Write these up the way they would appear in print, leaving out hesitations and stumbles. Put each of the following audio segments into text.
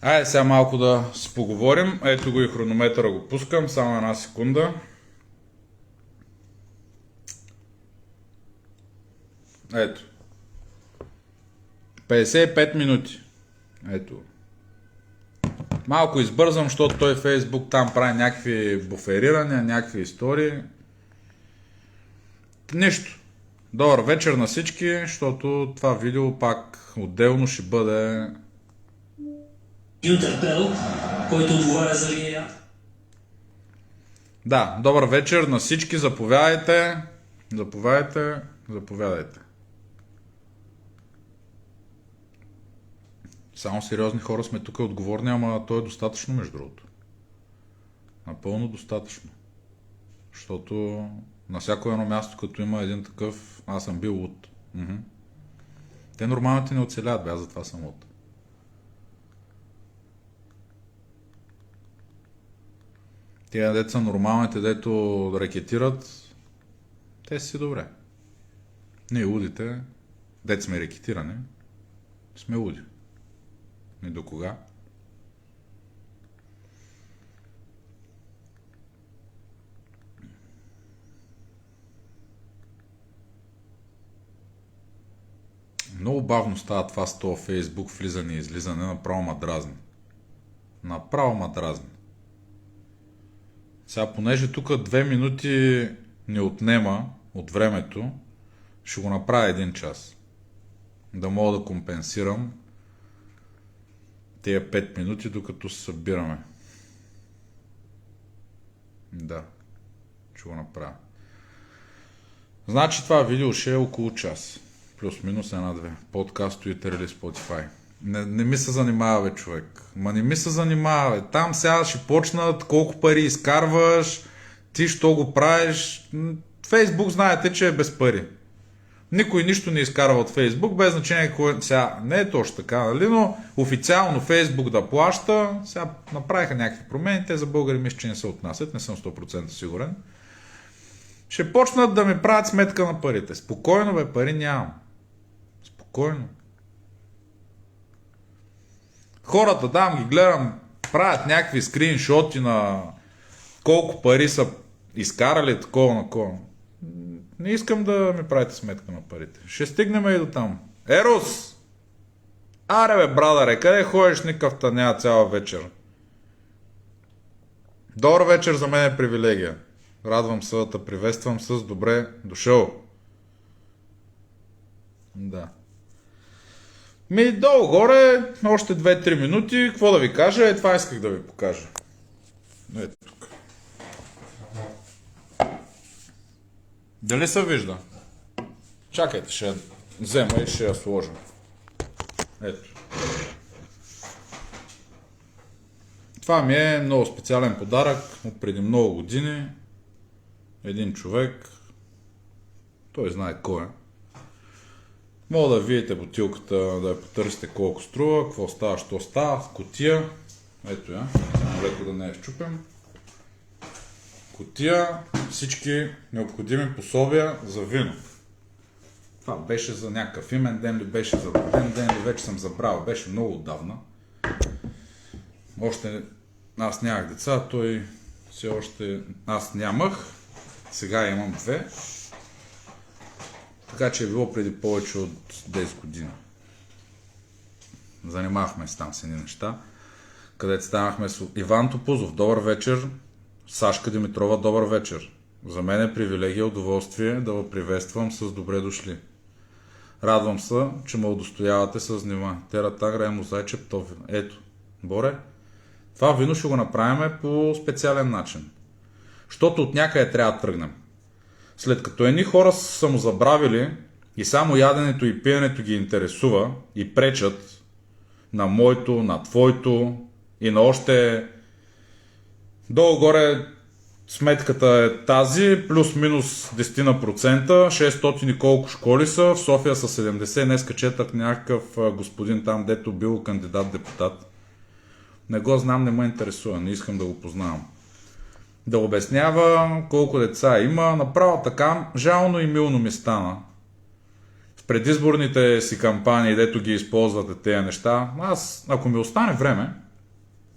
Айде сега малко да си поговорим. Ето го и хронометъра го пускам, само една секунда. Ето. 55 минути. Ето. Малко избързам, защото той Фейсбук там прави някакви буферирания, някакви истории. Нищо. Добър вечер на всички, защото това видео пак отделно ще бъде... Юнтерпел, който отговаря за линия. Да, добър вечер на всички, заповядайте. Заповядайте. Само сериозни хора сме тук отговорни, ама то е достатъчно, между другото. Напълно достатъчно. Защото на всяко едно място, като има един такъв, аз съм бил луд. Те нормалните не оцеляват, аз затова съм луд. Тия деца нормалните, дето рекетират, те си добре. Ние лудите, дет сме рекетирани, сме луди. И до кога? Много бавно става това с това Фейсбук, влизане и излизане, направо ма дразни. Сега, понеже тук 2 минути ни отнема от времето, ще го направя 1 час. Да мога да компенсирам тия 5 минути, докато се събираме. Да, ще го направя. Значи това видео ще е около час. Плюс-минус 1-2. Подкаст, Twitter или Spotify. Не ми се занимава, бе, човек. Не ми се занимава, бе. Там сега ще почнат колко пари изкарваш, ти що го правиш. Фейсбук знаете, че е без пари. Никой нищо не изкарва от Фейсбук, без значение кой... Сега не е точно така, нали? Но официално Фейсбук да плаща, сега направиха някакви промени, те за българи мисля, че не се отнасят, не съм 100% сигурен. Ще почнат да ми правят сметка на парите. Спокойно, бе, пари нямам. Спокойно. Хората там ги гледам, правят някакви скриншоти на колко пари са изкарали, такова на кова. Не искам да ми правите сметка на парите. Ще стигнем и до там. Ерос! Аре бе, брадаре, къде ходиш никакъв тъня цяла вечер? Добър вечер, за мен е привилегия. Радвам се да те приветствам с добре дошъл. Да. Долу горе, още 2-3 минути, какво да ви кажа? Това исках да ви покажа. Ето тук. Дали се вижда? Чакайте, ще я взема и ще я сложа. Ето. Това ми е много специален подарък от преди много години. Един човек, той знае кой е. Мога да видите бутилката, да я потърсите колко струва, какво става, що става, в кутия. Ето я, само леко да не я счупим. Кутия, всички необходими пособия за вино. Това беше за някакъв имен ден ли, беше за роден ден ли, вече съм забрал, беше много отдавна. Още аз нямах деца, той все още аз нямах. Сега имам 2. Така че е било преди повече от 10 години. Занимавахме се там с едни неща, където станахме с Иван Топузов. Добър вечер. Сашка Димитрова, добър вечер. За мен е привилегия и удоволствие да ви приветствам с добре дошли. Радвам се, че ме удостоявате с внимание. Тера Тагра е мозайче птов. Ето, Боре, това вино ще го направим по специален начин. Защото от някъде трябва да тръгнем. След като едни хора са самозабравили и само яденето и пиенето ги интересува и пречат на моето, на твоето и на още долу-горе сметката е тази, плюс-минус 10%, 600 и колко школи са, в София са 70, днеска четах някакъв господин там, дето бил кандидат-депутат. Не го знам, не ме интересува, не искам да го познавам. Да обяснява колко деца има, направо така, жално и милно ми стана. В предизборните си кампании, дето ги използвате тези неща, аз, ако ми остане време,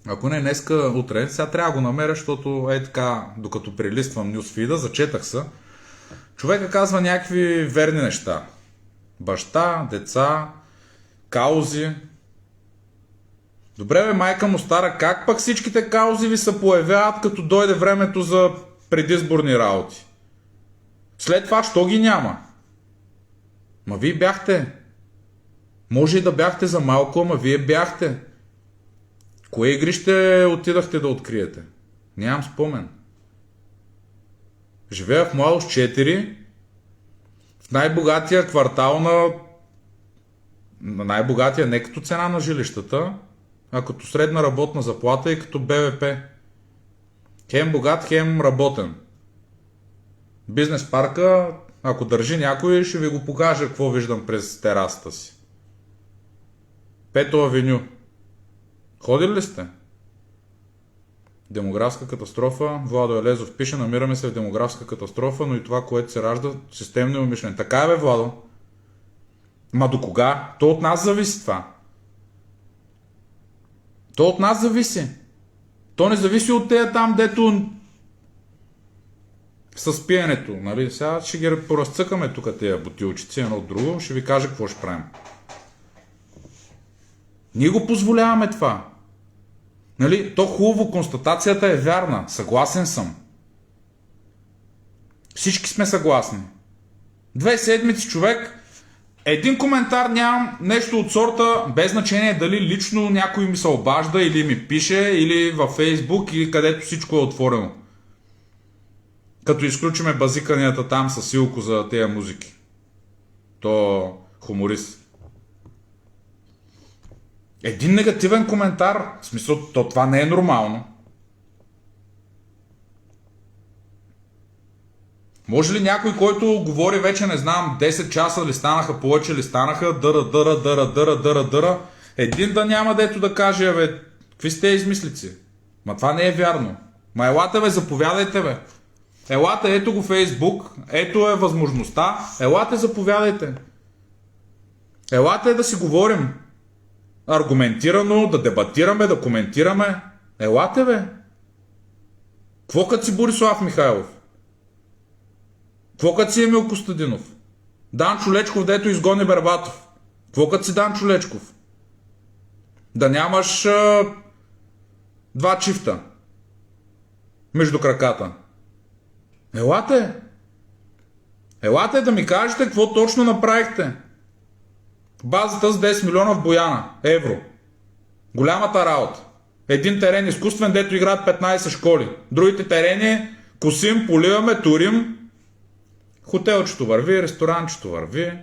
Ако не днеска, утре, сега трябва да го намеря, защото така, докато прелиствам нюсфида, зачетах се. Човека казва някакви верни неща. Баща, деца, каузи. Добре бе, майка му стара, как пък всичките каузи ви се появяват, като дойде времето за предизборни работи? След това, що ги няма? Ма вие бяхте. Може и да бяхте за малко, ама вие бяхте. Кое игрище отидахте да откриете? Нямам спомен. Живея в Младост 4, в най-богатия квартал на най-богатия не като цена на жилищата, а като средна работна заплата и като БВП. Хем богат, хем работен. Бизнес парка, ако държи някой, ще ви го покажа какво виждам през терасата си. Пето авеню. Ходили ли сте? Демографска катастрофа. Владо Елезов пише, намираме се в демографска катастрофа, но и това, което се ражда, системно умишлено. Така е бе, Владо. Ма до кога? То от нас зависи това. То от нас зависи. То не зависи от тея там, дето с пиенето. Нали? Сега ще ги поразцъкаме тук тези бутилчици, едно от друго. Ще ви кажа какво ще правим. Ние го позволяваме това. Нали? То хубаво, констатацията е вярна. Съгласен съм. Всички сме съгласни. 2 седмици човек, един коментар нямам, нещо от сорта, без значение дали лично някой ми се обажда или ми пише, или във Фейсбук, или където всичко е отворено. Като изключиме базиканията там със Силко за тези музики. То хуморист. Един негативен коментар, в смисъл, то това не е нормално. Може ли някой, който говори вече, не знам, 10 часа ли станаха, повече ли станаха, дъра, един да няма дето да каже, бе, какви сте измислици? Ма това не е вярно. Ма елате бе, заповядайте бе. Елате, ето го Фейсбук, ето е възможността, елате, заповядайте. Елате да си говорим. Аргументирано, да дебатираме, да коментираме. Елате бе. Кво като си Борислав Михайлов? Кво като си Емил Костадинов? Данчо Лечков, дето изгони Бербатов. Кво като си Данчо Лечков? Да нямаш 2 чифта между краката. Елате. Елате да ми кажете какво точно направихте. Базата с 10 милиона в Бояна. Евро. Голямата работа. Един терен изкуствен, дето играят 15 школи. Другите терени косим, поливаме, турим. Хотелчето върви, ресторанчето върви.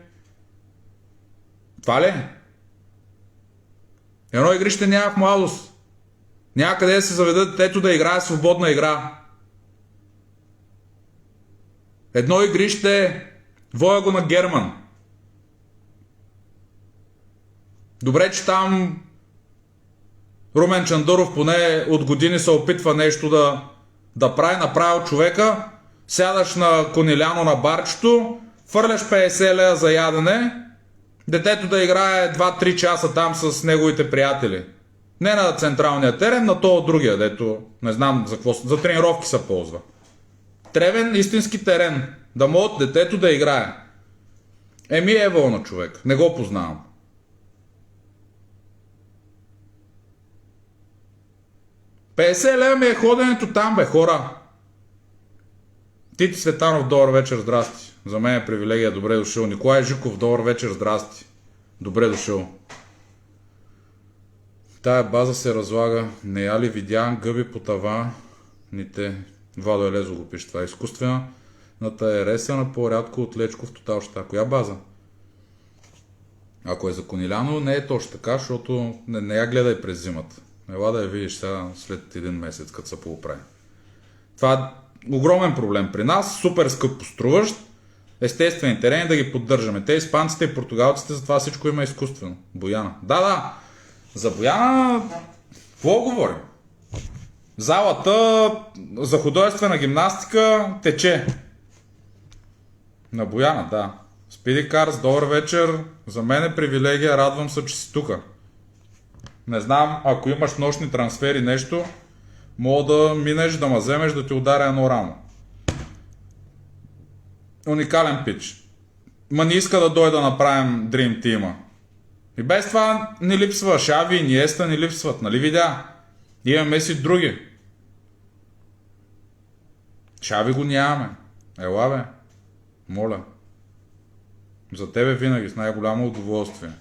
Това ли? Едно игрище няма в Младост. Няма къде да се заведат детето да играе свободна игра. Едно игрище, воя го на Герман. Добре, че там Румен Чандъров поне от години се опитва нещо да прави, направил човека, сядаш на Конеляно на барчето, фърляш 50 лея за ядене, детето да играе 2-3 часа там с неговите приятели. Не на централния терен, на то от другия, дето не знам за какво, за тренировки се ползва. Тревен истински терен, да могат детето да играе. Еми е вълна човек, не го познавам. $50 лева ми е ходенето там, бе, хора. Тити Светанов, добър вечер, здрасти. За мен е привилегия, добре дошъл. Николай Жиков, добър вечер, здрасти. Добре дошъл. Тая база се разлага. Не я ли видя гъби по таваните? Владо Елезо го пише. Това е изкуствената е ресена по-рядко от Лечков тотал ща. Коя база? Ако е за Конеляно, не е точно така, защото не я гледай през зимата. Ела да я видиш сега след един месец, като се поуправи. Това е огромен проблем при нас, супер скъпо струващ, естествени терени да ги поддържаме. Те испанците и португалците, за това всичко има изкуствено. Бояна. Да, за Бояна, какво говорим? Залата за художествена гимнастика тече. На Бояна, да. Спиди Карс, добър вечер. За мен е привилегия, радвам се, че си тука. Не знам, ако имаш нощни трансфери нещо, мога да минеш, да ме вземеш, да ти ударя едно рамо. Уникален пич. Ма не иска да дойде да направим Dream Team-а. И без това ни липсва. Шави и Ниеста ни липсват, нали видя? Имаме си други. Шави го нямаме. Ела бе. Моля. За тебе винаги с най-голямо удоволствие.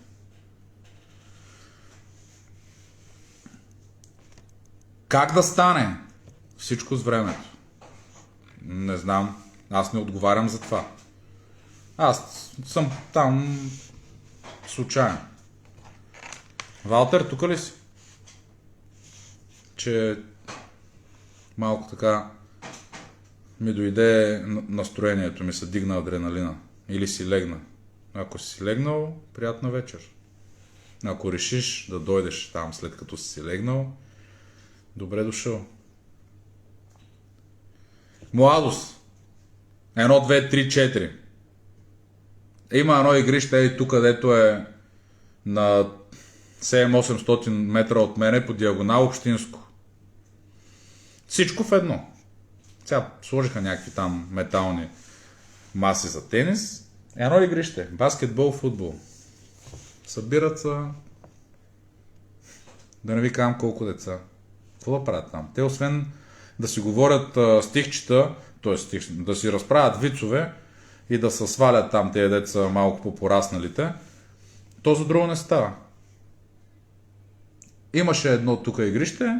Как да стане? Всичко с времето. Не знам. Аз не отговарям за това. Аз съм там случайно. Валтер, тук ли си? Че малко така ми дойде настроението, ми се дигна адреналина. Или си легна. Ако си легнал, приятна вечер. Ако решиш да дойдеш там след като си легнал, добре дошъл. Младост. 1, 2, 3, 4. Има едно игрище и тук, където е на 7-800 метра от мене по диагонал общинско. Всичко в едно. Сега сложиха някакви там метални маси за тенис. Едно игрище. Баскетбол, футбол. Събират се. Да не ви казвам колко деца. Какво да правят там? Те освен да си говорят стихчета, т.е. да си разправят вицове и да се свалят там тези деца малко по-порасналите, то за друго не става. Имаше едно тук игрище,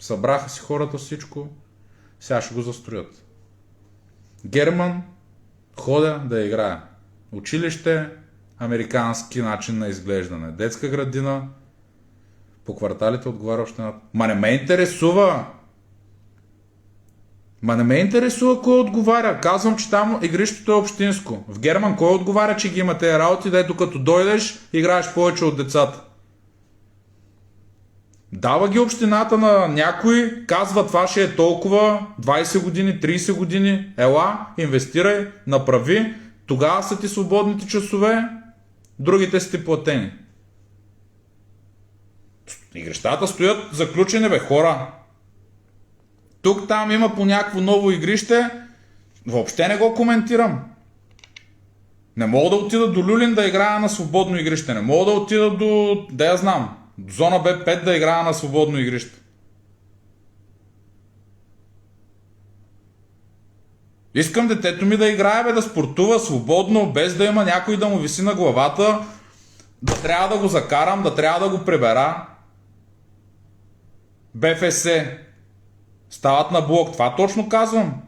събраха си хората всичко, сега ще го застроят. Герман ходя да играе. Училище, американски начин на изглеждане. Детска градина, по кварталите отговаря общината. Ма не ме интересува! Ма не ме интересува кой отговаря. Казвам, че там игрището е общинско. В Герман кой отговаря, че ги има тези работи, дето като дойдеш, играеш повече от децата. Дава ги общината на някой, казва това ще е толкова, 20 години, 30 години, ела, инвестирай, направи, тогава са ти свободните часове, другите са ти платени. Игрищата стоят заключени, бе, хора. Тук там има по някакво ново игрище, въобще не го коментирам. Не мога да отида до Люлин да играя на свободно игрище, не мога да отида до, да я знам, до зона Б5 да играя на свободно игрище. Искам детето ми да играе, бе, да спортува свободно, без да има някой да му виси на главата, да трябва да го закарам, да трябва да го прибера. БФС. Стават на блок. Това точно казвам.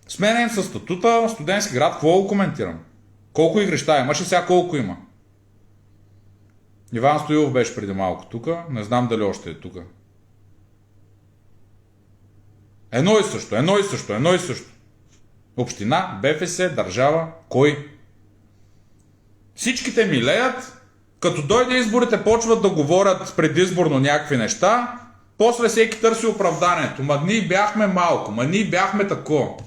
Сменен със статута, студентски град, какво го коментирам? Колко игрища имаше, сега колко има? Иван Стоилов беше преди малко тук, не знам дали още е тук. Едно и също. Община, БФС, държава, кой? Всичките милеят, като дойде изборите, почват да говорят предизборно някакви неща, после всеки търси оправданието. Ма ние бяхме малко, ма ние бяхме тако.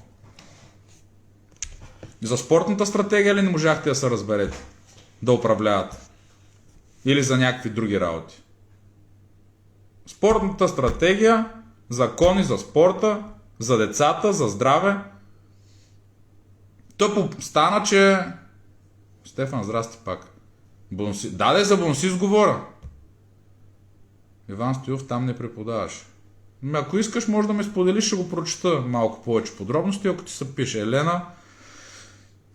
За спортната стратегия ли не можахте да се разберете? Да управлявате? Или за някакви други работи? Спортната стратегия, закони за спорта, за децата, за здраве. Тъпо стана, че... Стефан, здрасти пак. Даде за Бонсис говоря. Иван Стоилов там не преподаваш. Ако искаш, може да ме споделиш, ще го прочета малко повече подробности, ако ти се пише. Елена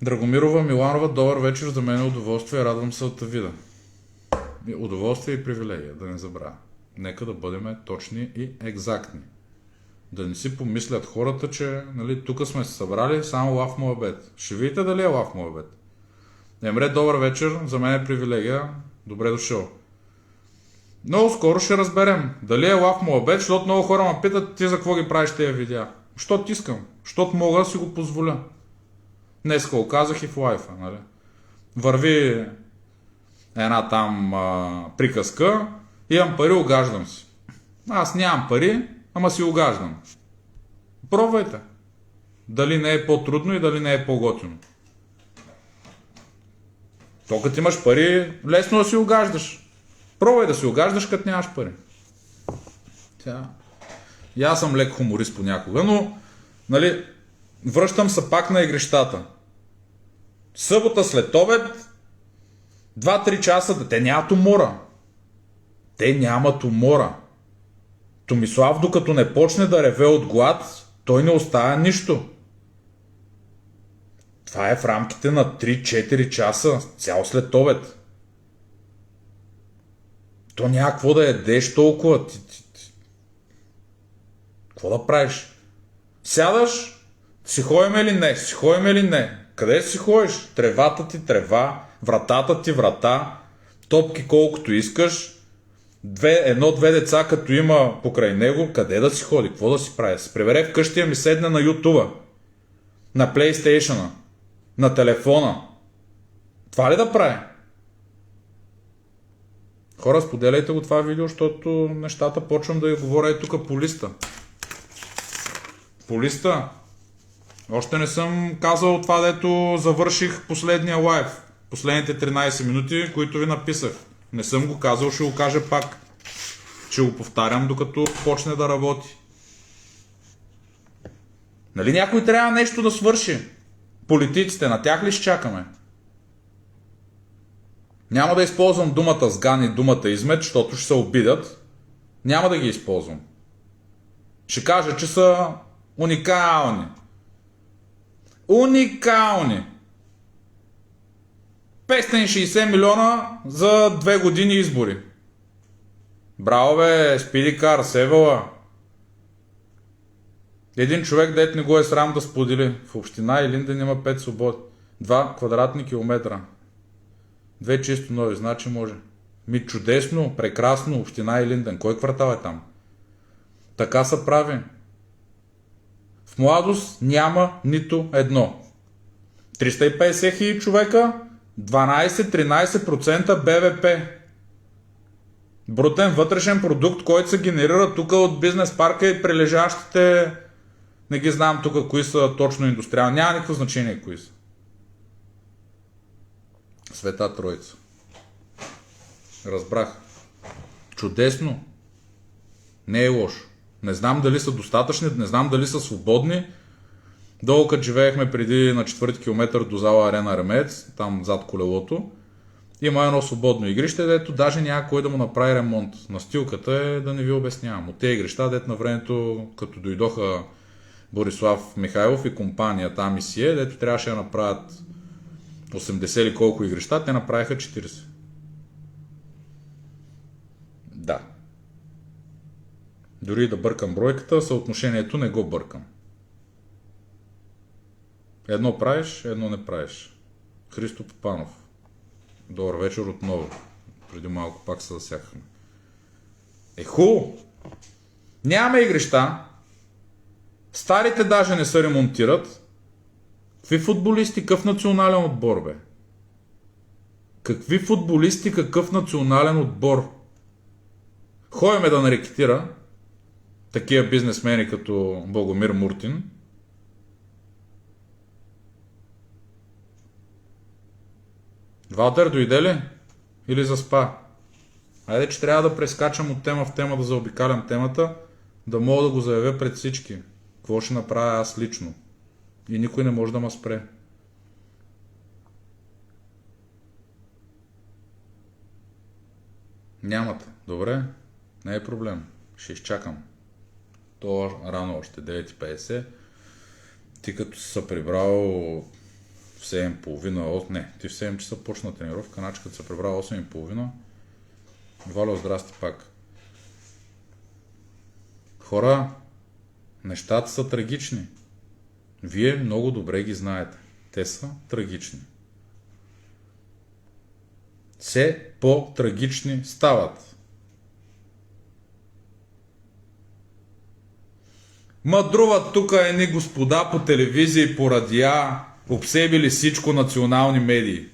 Драгомирова Миланова, добър вечер, за мен е удоволствие, радвам се да те видя. Удоволствие и привилегия, да не забравя. Нека да бъдем точни и екзактни. Да не си помислят хората, че нали, тук сме се събрали само лав муабет. Ще видите дали е лав муабет. Емре, добър вечер, за мен е привилегия, добре дошъл. Много скоро ще разберем дали е лав муабет, защото много хора ме питат ти за какво ги правиш тези видеа. Щото искам, щото мога да си го позволя. Днеска го казах и в лайфа. Нали? Върви една там приказка, имам пари, огаждам си. Аз нямам пари, ама си огаждам. Пробвайте. Дали не е по-трудно и дали не е по-готино. То като имаш пари, лесно да си огаждаш. Пробвай да си огаждаш, като нямаш пари. И аз съм лек хуморист понякога, но нали, връщам се пак на игрищата. Събота след обед 2-3 часа, те нямат умора. Те нямат умора. Томислав, докато не почне да реве от глад, той не оставя нищо. Това е в рамките на 3-4 часа, цял след обед. То няма какво да ядеш толкова. Какво да правиш? Сядаш, си ходим или не? Си ходим или не? Къде си ходиш? Тревата ти трева, вратата ти врата, топки колкото искаш, едно-две деца като има покрай него, къде да си ходи? Какво да си прави? Се прибере вкъщи и ми седне на YouTube, на PlayStation, на телефона. Това ли да прави? Хора, споделяйте го това видео, защото нещата почвам да я говоря и тук по листа. По листа. Още не съм казал това, дето завърших последния лайв. Последните 13 минути, които ви написах. Не съм го казал, ще го кажа пак. Ще го повтарям, докато почне да работи. Нали някой трябва нещо да свърши? Политиците, на тях ли ще чакаме? Няма да използвам думата сган и думата измет, защото ще се обидят. Няма да ги използвам. Ще кажа, че са уникални. Уникални! 560 милиона за 2 години избори. Браво бе, Спидикар, Севала. Един човек, дет не го е срам да сподели. В община Илинден има 5 свободи. 2 квадратни километра. 2 чисто нови, значи може. Чудесно, прекрасно, община Илинден. Кой квартал е там? Така се прави. В младост няма нито едно. 350 хиляди човека, 12-13% БВП. Брутен вътрешен продукт, който се генерира тук от бизнес парка и прилежащите, не ги знам тук кои са точно индустриални, няма никакво значение кои са. Света Троица. Разбрах. Чудесно. Не е лошо. Не знам дали са достатъчни, не знам дали са свободни. Долу като живеехме преди на 4 километър до зала Арена Армеец, там зад колелото, има едно свободно игрище, дето даже няма кой да му направи ремонт. Настилката е да не ви обяснявам. От тези игрища, дето на времето, като дойдоха Борислав Михайлов и компания там и си е, дето трябваше да направят 80 или колко игрища, те направиха 40. Да. Дори да бъркам бройката, съотношението не го бъркам. Едно правиш, едно не правиш. Христо Попанов. Добър вечер отново. Преди малко пак се засяхме. Хубаво! Нямаме игрища. Старите даже не се ремонтират. Какви футболисти, какъв национален отбор, бе? Какви футболисти, какъв национален отбор? Ходиме да нарекетира такива бизнесмени като Богомир Муртин. Валтер, дойде ли? Или заспа? Айде, че трябва да прескачам от тема в тема, да заобикалям темата, да мога да го заявя пред всички. Какво ще направя аз лично? И никой не може да ме спре. Нямате. Добре? Не е проблем. Ще изчакам. То рано още, 9:50. Ти като си се прибрал в 7:30, не, ти в 7 часа почна тренировка, значи като се прибрал 8:30. Валя, здрасти пак. Хора, нещата са трагични. Вие много добре ги знаете. Те са трагични. Все по-трагични стават. Мъдруват тук едни господа по телевизия и по радиа, обсебили всичко национални медии.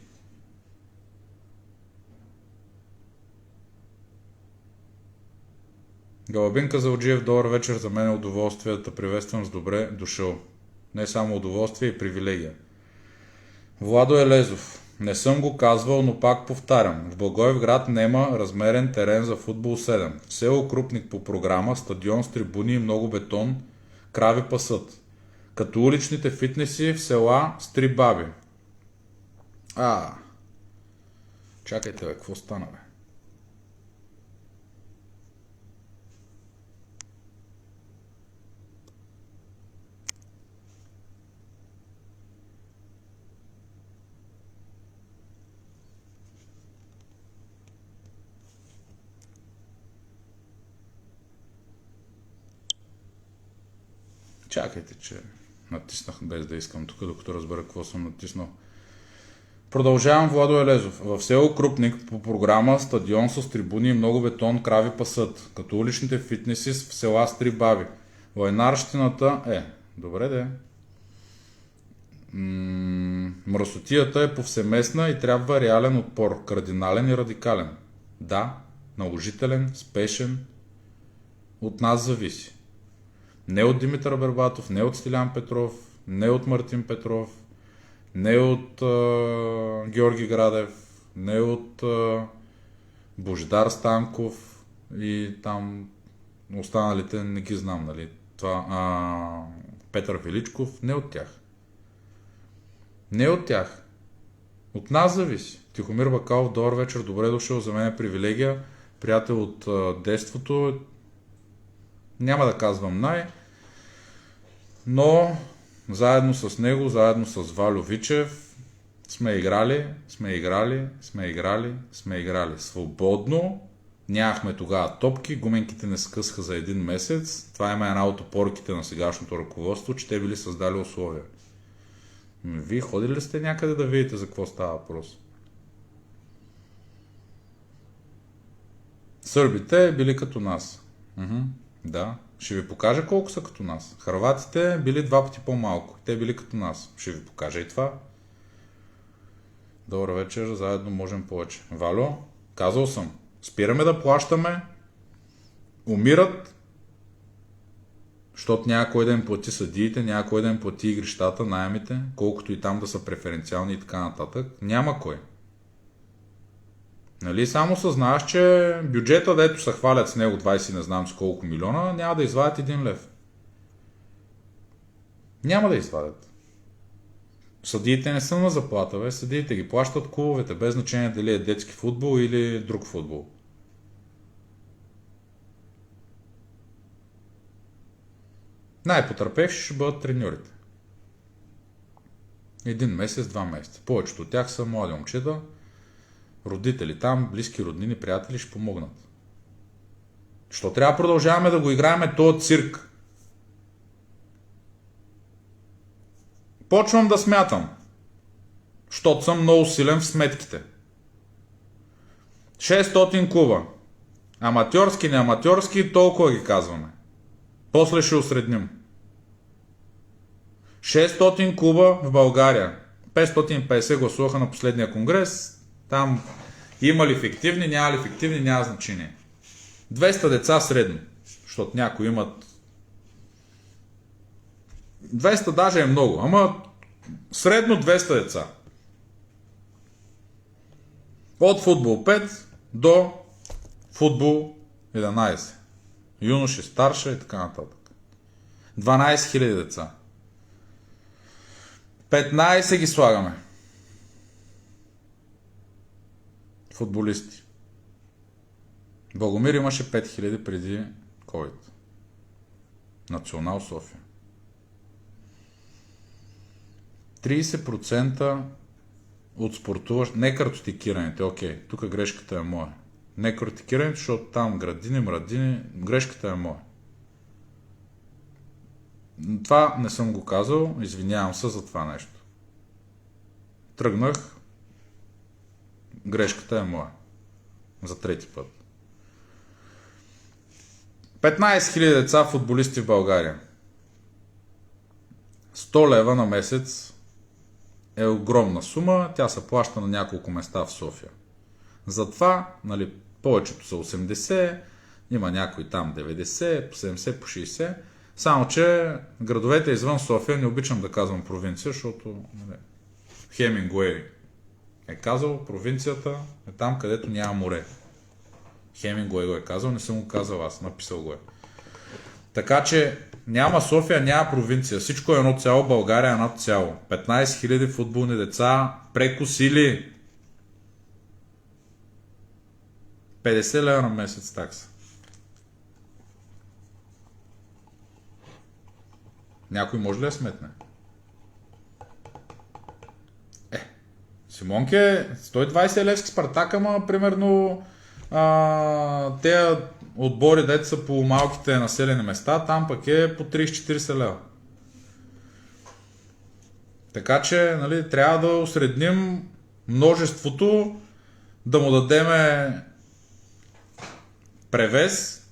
Галабин Казалджиев, добър вечер, за мен е удоволствие да те приветствам с добре дошъл. Не само удоволствие и привилегия. Владо Елезов, Не съм го казвал, но пак повтарям. В Благоевград нема размерен терен за футбол 7. В село Крупник по програма, стадион с трибуни и много бетон, крави пасат. Като уличните фитнеси в села с 3 баби. Чакайте, бе, какво стана, бе? Чакайте, че натиснах без да искам тук, докато разбера какво съм натиснал. Продължавам, Владо Елезов. В село Крупник по програма, стадион с трибуни и много бетон, крави пасат. Като уличните фитнеси в села с 3 баби. Войнарщината добре де. Мръсотията е повсеместна и трябва реален отпор. Кардинален и радикален. Да, наложителен, спешен. От нас зависи. Не от Димитър Бербатов, не от Стилян Петров, не от Мартин Петров, не от Георги Градев, не от Божидар Станков и там останалите не ги знам, нали? Петър Величков, не от тях. Не от тях. От нас зависи. Тихомир Бакалов, добър вечер, добре дошъл, за мен е привилегия. Приятел от детството. Няма да казвам но заедно с него, заедно с Валю Вичев сме играли свободно. Нямахме тогава топки, гуменките не скъсаха за един месец. Това има една от опорките на сегашното ръководство, че те били създали условия. Вие ходили ли сте някъде да видите за какво става въпрос? Сърбите били като нас. Да. Ще ви покажа колко са като нас. Хърватите били 2 пъти по-малко. Те били като нас. Ще ви покажа и това. Добър вечер, заедно можем повече. Валю, казал съм. Спираме да плащаме. Умират. Защото някой ден плати съдиите, някой ден плати игрищата, наемите, колкото и там да са преференциални и така нататък. Няма кой. Нали, само съзнаваш, че бюджета, дето се хвалят с него 20 не знам с колко милиона, няма да извадят 1 лев. Няма да извадят. Съдиите не са на заплата, бе. Съдиите ги плащат клубовете, без значение дали е детски футбол или друг футбол. Най-потърпевши ще бъдат треньорите. 1 месец, 2 месеца. Повечето от тях са млади момчета. Родители там, близки роднини, приятели ще помогнат. Що трябва да продължаваме да го играем този цирк? Почвам да смятам. Щото съм много силен в сметките. 600 клуба. Аматьорски, не аматьорски, толкова ги казваме. После ще осредним. 600 клуба в България. 550 гласуваха на последния конгрес. Там има ли фиктивни, няма ли фиктивни, няма значение. 200 деца средно, защото някои имат... 200 даже е много, ама средно 200 деца. От футбол 5 до футбол 11. Юноши, старша и така нататък. 12 000 деца. 15 ги слагаме. Футболисти. Благомир имаше 5000 преди COVID. Национал София. 30% от спортуващ... Не картотекираните, окей, тук грешката е моя. Не картотекираните, защото там градини, мрадини, грешката е моя. Това не съм го казал, извинявам се за това нещо. Тръгнах, грешката е моя. За трети път. 15 000 деца футболисти в България. 100 лева на месец е огромна сума, тя се плаща на няколко места в София. Затова, нали, повечето са 80, има някои там 90, по 70, по 60. Само, че градовете извън София, не обичам да казвам провинция, защото нали, Хемингуей Е казал, провинцията е там, където няма море. Хемингуей го е казал, не съм го казал аз, написал го е. Така че няма София, няма провинция. Всичко е едно цяло, България е едно цяло. 15 000 футболни деца прекусили 50 лева на месец такса. Някой може ли да сметне? Симонке, 120 левски Спартак, ама примерно те отбори, дето са по малките населени места, там пък е по 30-40 лева. Така че, нали, трябва да усредним множеството, да му дадеме превес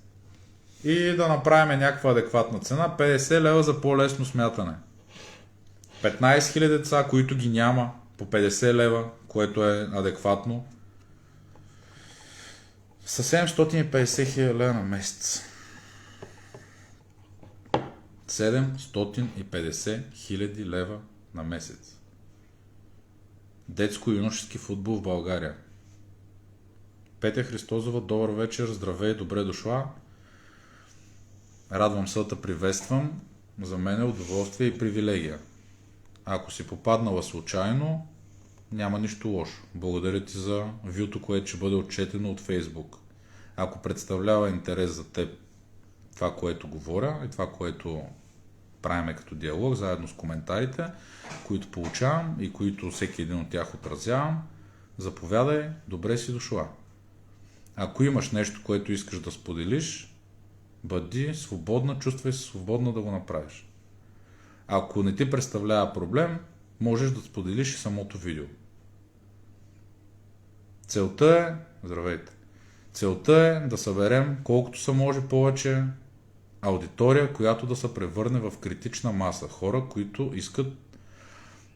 и да направим някаква адекватна цена. 50 лева за по-лесно смятане. 15 000 деца, които ги няма, по 50 лева, което е адекватно, са 750 000 лева на месец. 750 000 лева на месец. Детско-юношески футбол в България. Петя Христозова, добър вечер, здравей, добре дошла. Радвам се да те приветствам. За мен е удоволствие и привилегия. Ако си попаднала случайно, няма нищо лошо. Благодаря ти за вюто, което ще бъде отчетено от Фейсбук. Ако представлява интерес за теб това, което говоря и това, което правиме като диалог, заедно с коментарите, които получавам и които всеки един от тях отразявам, заповядай, добре си дошла. Ако имаш нещо, което искаш да споделиш, бъди свободна, чувствай се свободна да го направиш. Ако не ти представлява проблем, можеш да споделиш и самото видео. Целта е, здравейте, целта е да съберем колкото се може повече аудитория, която да се превърне в критична маса. Хора, които искат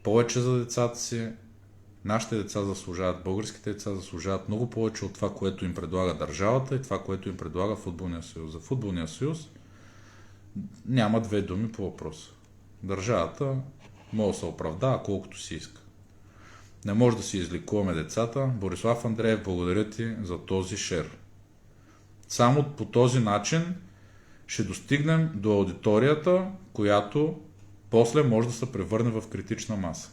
повече за децата си. Нашите деца заслужават, българските деца заслужават много повече от това, което им предлага държавата и това, което им предлага Футболния съюз. За Футболния съюз няма две думи по въпроса. Държавата може да се оправдава колкото си иска. Не може да си изликуваме децата. Борислав Андреев, благодаря ти за този шер. Само по този начин ще достигнем до аудиторията, която после може да се превърне в критична маса.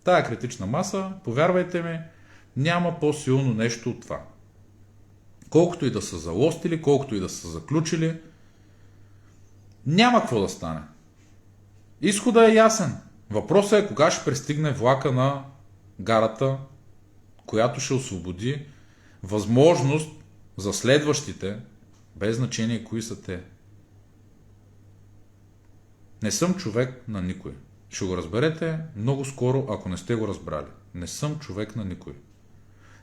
Тая критична маса, повярвайте ми, няма по-силно нещо от това. Колкото и да са залостили, колкото и да са заключили, няма какво да стане. Изходът е ясен. Въпросът е кога ще пристигне влака на гарата, която ще освободи възможност за следващите, без значение кои са те. Не съм човек на никой. Ще го разберете много скоро, ако не сте го разбрали. Не съм човек на никой.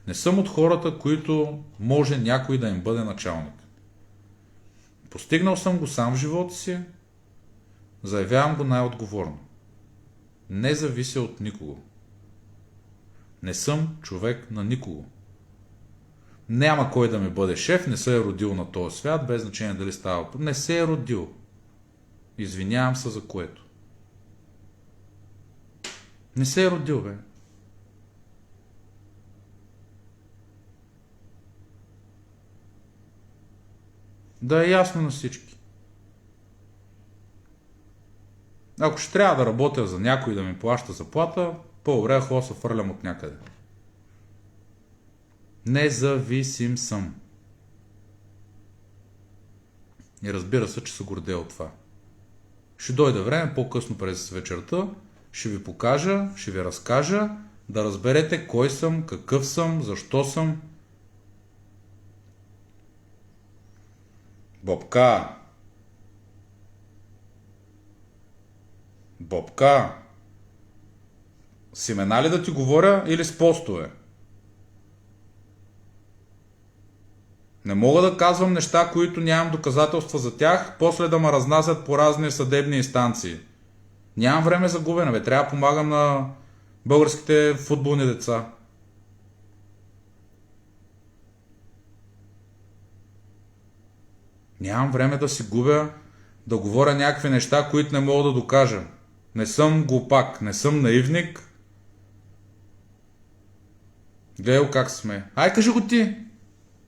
Не съм от хората, които може някой да им бъде началник. Постигнал съм го сам в живота си, заявявам го най-отговорно. Не завися от никого. Не съм човек на никого. Няма кой да ми бъде шеф, не се е родил на този свят, без значение дали става. Не се е родил. Извинявам се за което. Не се е родил, бе. Да е ясно на всички. Ако ще трябва да работя за някой да ми плаща заплата, по-добре хора се фърлям от някъде. Независим съм. И разбира се, че се гордея от това. Ще дойде време по-късно през вечерта, ще ви покажа, ще ви разкажа, да разберете кой съм, какъв съм, защо съм. Бобка! Бобка! С имена ли да ти говоря или с постове? Не мога да казвам неща, които нямам доказателства за тях, после да ме разнасят по разни съдебни инстанции. Нямам време за губене, бе. Трябва да помагам на българските футболни деца. Нямам време да си губя, да говоря някакви неща, които не мога да докажа. Не съм глупак, не съм наивник. Гледай как сме. Ай, кажи го ти.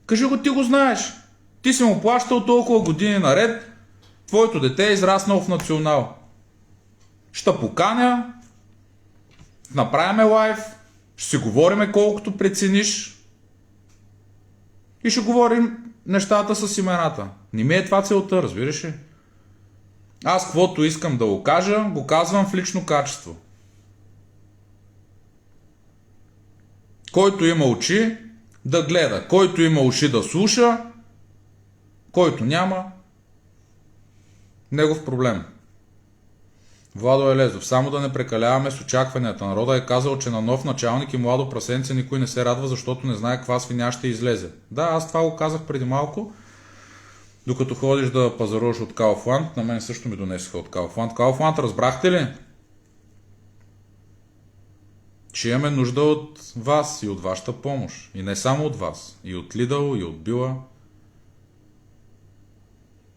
Кажи го, ти го знаеш. Ти си му плащал толкова години наред. Твоето дете е израснало в Национал. Ще поканя. Направиме лайв. Ще си говориме колкото прецениш. И ще говорим нещата с имената. Не ми е това целта, разбираш ли? Аз каквото искам да го кажа, го казвам в лично качество. Който има очи, да гледа. Който има уши, да слуша. Който няма, негов проблем. Владо Елезов. Само да не прекаляваме с очакванията. Народа е казал, че на нов началник и младо прасенце никой не се радва, защото не знае каква свиня ще излезе. Да, аз това го казах преди малко. Докато ходиш да пазаруваш от Kaufland, на мен също ми донесоха от Kaufland. Kaufland, разбрахте ли? Че имаме нужда от вас и от вашата помощ. И не само от вас. И от Lidl, и от Била,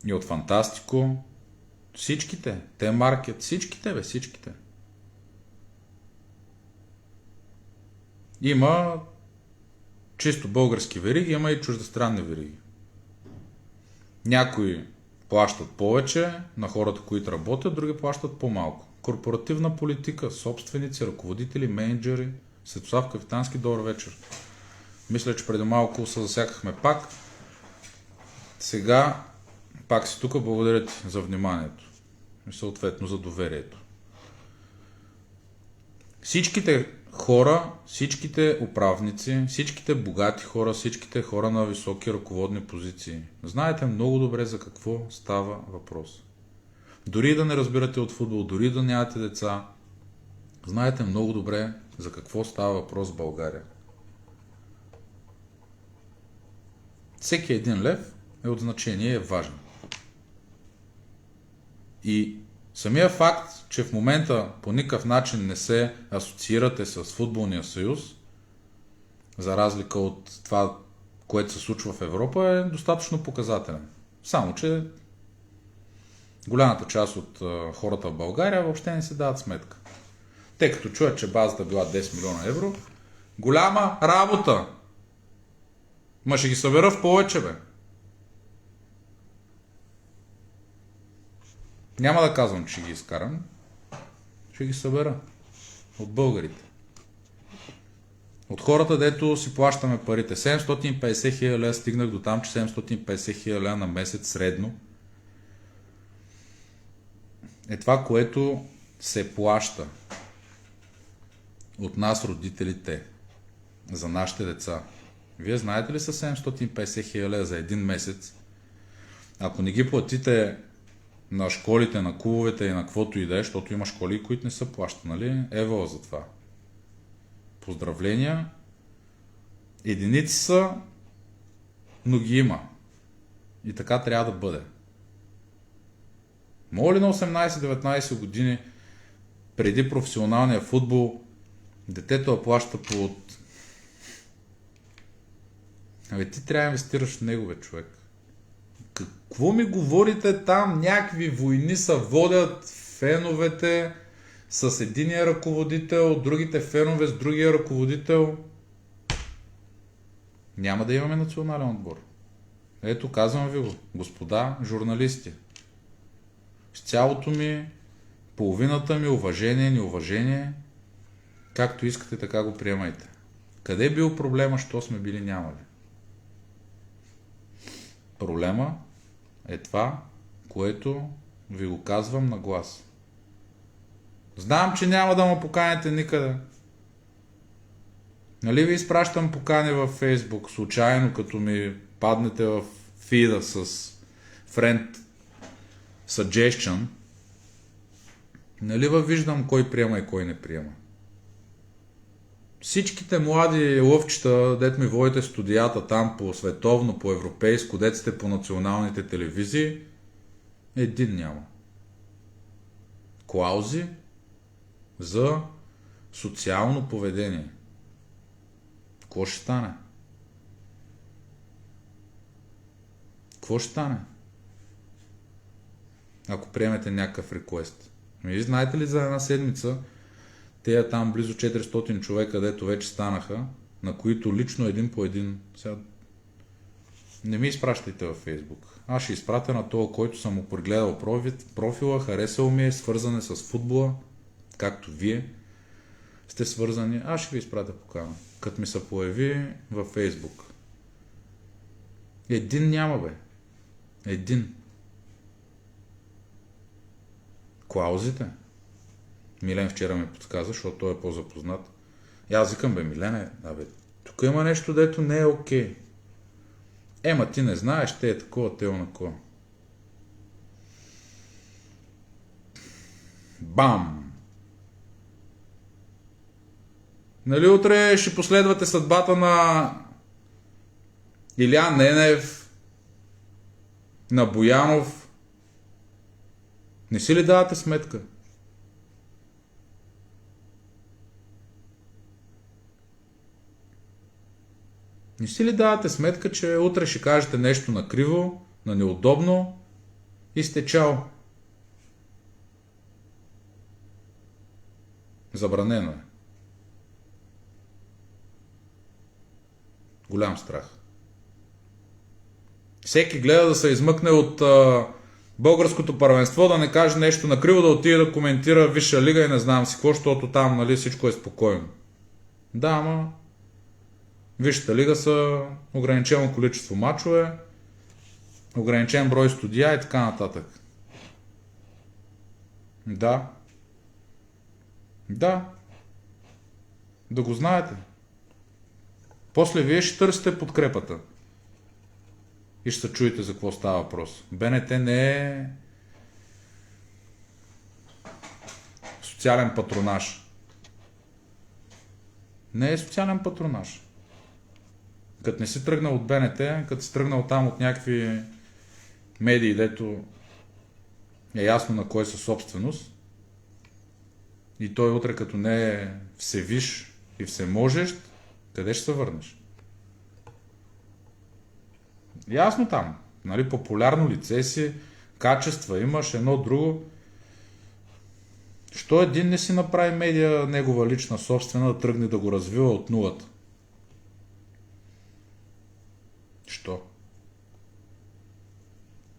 и от Фантастико. Всичките. Те маркет. Всичките, бе, всичките. Има чисто български вериги, има и чуждестранни вериги. Някои плащат повече на хората, които работят, други плащат по-малко. Корпоративна политика, собственици, ръководители, менеджери. Светослав Капитански, добър вечер. Мисля, че преди малко се засякахме пак. Сега пак си тук. Благодаря ти за вниманието и съответно за доверието. Всичките хора, всичките управници, всичките богати хора, всичките хора на високи ръководни позиции. Знаете много добре за какво става въпрос. Дори да не разбирате от футбол, дори да нямате деца, знаете много добре за какво става въпрос в България. Всеки един лев е от значение и е важен. И самия факт, че в момента по никакъв начин не се асоциирате с футболния съюз, за разлика от това, което се случва в Европа, е достатъчно показателен. Само, че голямата част от хората в България въобще не се дават сметка. Те като чуят, че базата била 10 милиона евро, голяма работа! Ма ще ги събера в повече, бе. Няма да казвам, че ще ги изкарам. Ще ги събера. От българите. От хората, дето си плащаме парите. 750 хиляди лева, стигнах до там, че 750 хиляди лева на месец средно е това, което се плаща от нас, родителите, за нашите деца. Вие знаете ли са 750 хиляди лева за един месец? Ако не ги платите на школите, на клубовете и на каквото и да е, защото има школи, които не са плащани, ево за това. Поздравления. Единици са, но ги има. И така трябва да бъде. Мога ли на 18-19 години преди професионалния футбол детето я плаща по... Абе, ти трябва да инвестираш в него, бе, човек. Какво ми говорите там? Някакви войни се водят, феновете с единия ръководител, другите фенове с другия ръководител. Няма да имаме национален отбор. Ето, казвам ви го, господа журналисти. С цялото ми, половината ми уважение, неуважение, както искате, така го приемайте. Къде е бил проблема, що сме били нямали? Проблема е това, което ви го казвам на глас. Знам, че няма да ме поканите никъде. Нали ви изпращам покани във Фейсбук, случайно, като ми паднете в фида с friend suggestion. Нали виждам кой приема и кой не приема. Всичките млади лъвчета, дет ми водите студията там по световно, по европейско, дет сте по националните телевизии, един няма. Клаузи за социално поведение. Какво ще стане? Какво ще стане? Ако приемете някакъв реквест. Вие знаете ли за една седмица, тея там близо 400 човека, дето вече станаха, на които лично един по един. Сега не ми изпращайте във Фейсбук. Аз ще изпратя на това, който съм му прегледал профила, харесал ми е, свързан е с футбола, както вие сте свързани. Аз ще ви изпратя покана, като ми се появи във Фейсбук. Един няма, бе. Един. Клаузите. Милен вчера ми подсказа, защото той е по-запознат. И аз викам, бе, Милене, тук има нещо, дето не е окей. Ема ти не знаеш, те е такова, те е онакова. Бам! Нали утре ще последвате съдбата на Илиян Ненев, на Боянов? Не си ли давате сметка? Не си ли давате сметка, че утре ще кажете нещо накриво, на неудобно и сте чао? Забранено е. Голям страх. Всеки гледа да се измъкне от българското първенство, да не каже нещо накриво, да отиде да коментира Висша лига и не знам си какво, защото там, нали, всичко е спокойно. Да, ама Висшата лига са ограничено количество мачове, ограничен брой студия и така нататък. Да. Да. Да го знаете. После вие ще търсите подкрепата. И ще се чуете за какво става въпрос. БНТ не е социален патронаж. Не е социален патронаж. Като не си тръгнал от БНТ, като си тръгнал там от някакви медии, дето е ясно на кой са собственост, и той утре като не е всевиш и всеможещ, къде ще се върнеш? Ясно там. Нали, популярно лице си, качества имаш, едно друго. Що един не си направи медия, негова лична собствена, да тръгне да го развива от нулата? Що?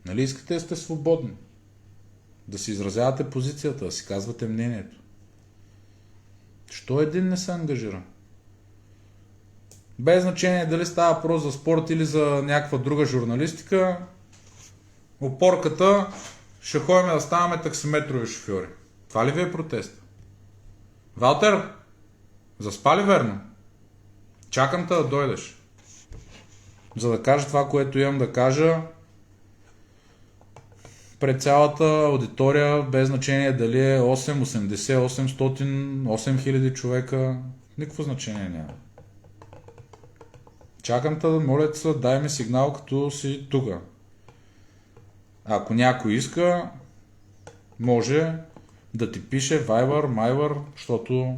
Нали искате да сте свободни? Да си изразявате позицията, да си казвате мнението. Що един не се ангажира? Без значение дали става въпрос за спорт или за някаква друга журналистика, опорката ще ходим да ставаме таксиметрови шофьори. Това ли ви е протест? Валтер, заспа ли верно? Чакам те да дойдеш. За да кажа това, което имам да кажа пред цялата аудитория, без значение дали е 8, 80, 800, 8000 човека, никакво значение няма. Чакам те, моля се, дай ми сигнал, като си тука. Ако някой иска, може да ти пише Viber, Myber, защото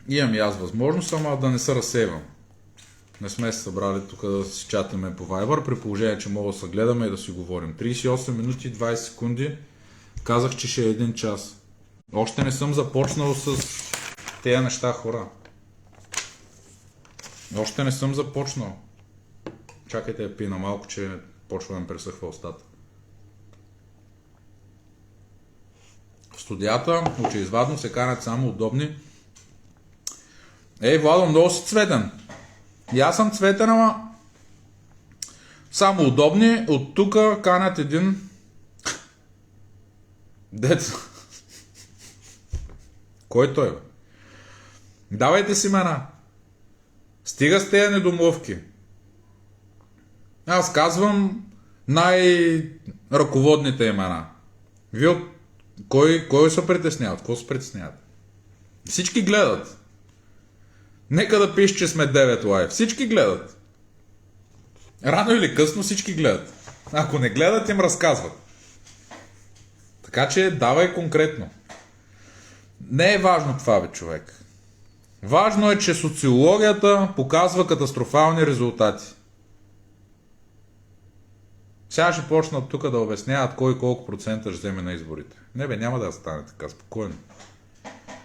имам и аз възможност, ама да не се разсейвам. Не сме се събрали тук да си чатаме по Viber, при положение, че мога да се гледаме и да си говорим. 38 минути 20 секунди. Казах, че ще е 1 час. Още не съм започнал с тези неща, хора. Още не съм започнал. Чакайте да пина малко, че почва да ми пресъхва устата. В студията, очеизвадно се канят само удобни. Ей, Владо, много си цветен. И аз съм цветен, ама само удобни. От тука канят един дец. Кой той, бе? Давайте си имена. Стига с тези недомлъвки. Аз казвам най-ръководните имена. Вие от кой се притесняват? Какво се притесняват? Всички гледат. Нека да пише, че сме 9 лайв. Всички гледат. Рано или късно всички гледат. Ако не гледат, им разказват. Така че давай конкретно. Не е важно това, бе, човек. Важно е, че социологията показва катастрофални резултати. Сега ще почнат тук да обясняват кой колко процента ще вземе на изборите. Не бе, няма да стане така, спокойно.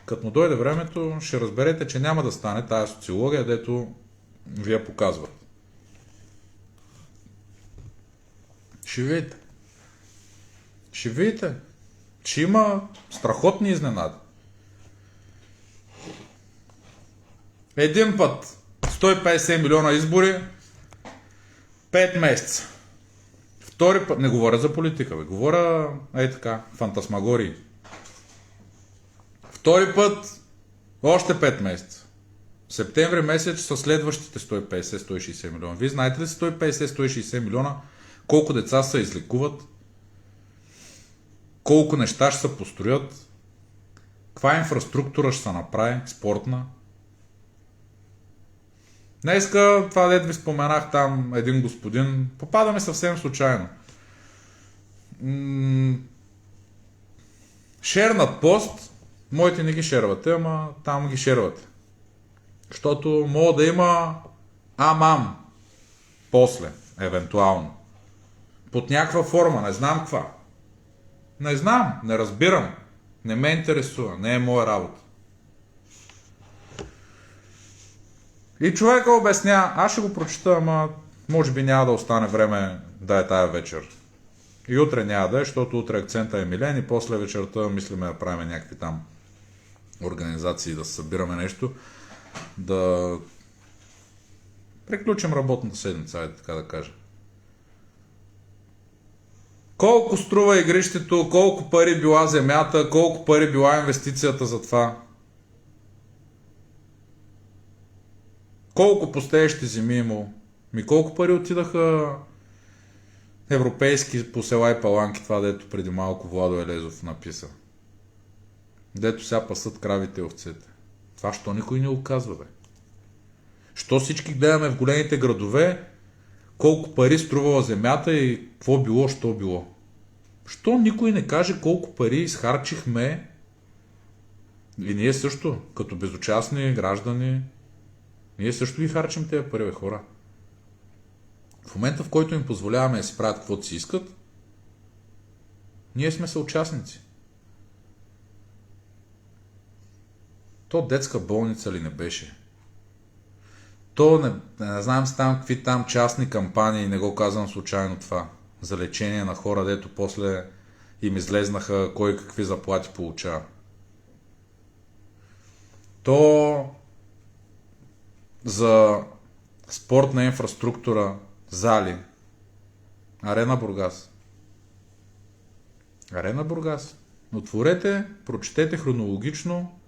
Като му дойде времето, ще разберете, че няма да стане тая социология, дето ви я показват. Ще видите. Ще видите. Че има страхотни изненади. Един път 150 милиона избори, 5 месеца. Втори път, не говоря за политика, говоря така, фантасмагории. Втори път, още 5 месеца. Септември месец са следващите 150-160 милиона. Вие знаете ли 150-160 милиона колко деца се излекуват? Колко неща ще се построят? Каква инфраструктура ще се направи? Спортна? Днеска, това дет ви споменах там, един господин, попадаме съвсем случайно. Шернат пост, моите не ги шервате, ама там ги шервате. Защото мога да има амам после, евентуално. Под някаква форма, не знам каква. Не знам, не разбирам, не ме интересува, не е моя работа. И човека обясня, аз ще го прочита, ама може би няма да остане време да е тая вечер. И утре няма да е, защото утре акцента е Милен и после вечерта мислиме да правим някакви там организации, да събираме нещо, да приключим работната седмица, така да кажа. Колко струва игрището, колко пари била земята, колко пари била инвестицията за това? Колко пустеещи земи имало? Колко пари отидаха европейски по села и паланки, това дето преди малко Владо Елезов написа. Дето сега пасат кравите и овцете. Това що никой не го казва, бе? Що всички гледаме в големите градове, колко пари струвала земята и какво било, що било? Що никой не каже колко пари изхарчихме и ние също, като безучастни граждани, ние също ги харчим тези пари, бе, хора. В момента, в който им позволяваме да си правят каквото си искат, ние сме съучастници. То детска болница ли не беше? То не знам си там какви там частни кампании, не го казвам случайно това, за лечение на хора, дето после им излезнаха кой какви заплати получава. То за спортна инфраструктура, зали, Арена Бургас. Арена Бургас. Отворете, прочетете хронологично.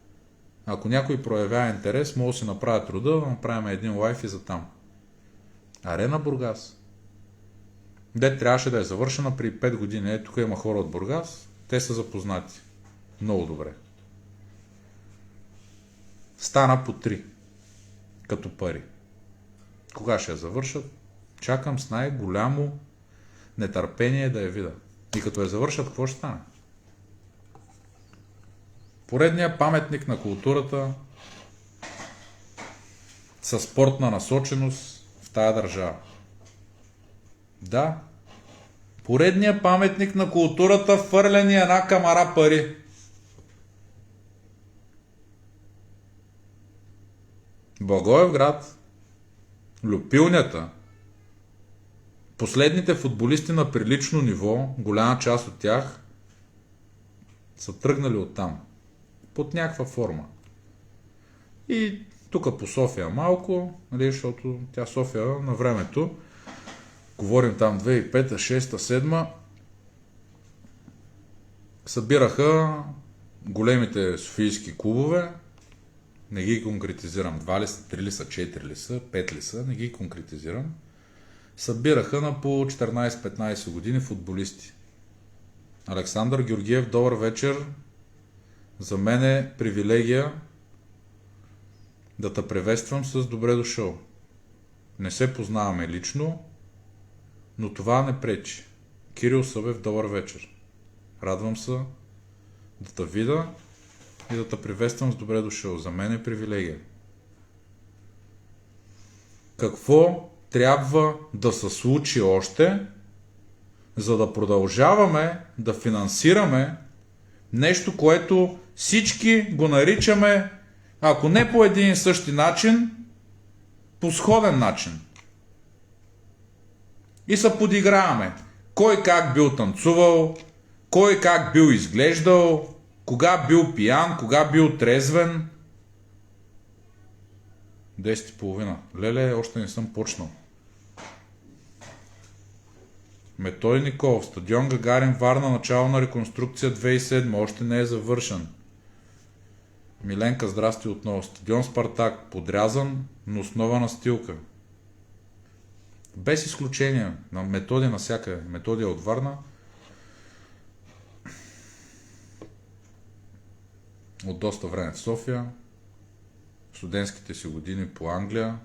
Ако някой проявява интерес, може да си направят труда, да направим един лайф и за там. Арена Бургас. Де трябваше да е завършена при 5 години. Тук има хора от Бургас. Те са запознати. Много добре. Стана по 3. Като пари. Кога ще я завършат? Чакам с най-голямо нетърпение да я видя. И като я завършат, какво ще стане? Поредният паметник на културата със спортна насоченост в тая държава. Да. Поредният паметник на културата фърлени една камара пари. Благоевград, Люпилнята, последните футболисти на прилично ниво, голяма част от тях са тръгнали оттам. Под някаква форма. И тук по София малко, нали, защото тя София на времето, говорим там 2005, 6, 7, събираха големите софийски клубове, не ги конкретизирам, 2 ли са, 3 ли са, 4 ли са, 5 ли са, не ги конкретизирам, събираха на по 14-15 години футболисти. Александър Георгиев, добър вечер. За мен е привилегия да те приветствам с добре дошъл. Не се познаваме лично, но това не пречи. Кирил Събев, добър вечер. Радвам се да те видя и да те приветствам с добре дошъл. За мен е привилегия. Какво трябва да се случи още, за да продължаваме да финансираме Нещо, което всички го наричаме, ако не по един и същи начин, по сходен начин. И се подиграваме. Кой как бил танцувал, кой как бил изглеждал, кога бил пиян, кога бил трезвен. 10:30. Леле, още не съм почнал. Методи Николов, стадион Гагарин, Варна, начало на реконструкция 2007, още не е завършен. Миленка, здрасти отново. Стадион Спартак, подрязан, но основа настилка. Без изключение, на Методи навсякъде. Методи от Варна. От доста време в София. Студентските си години по Англия.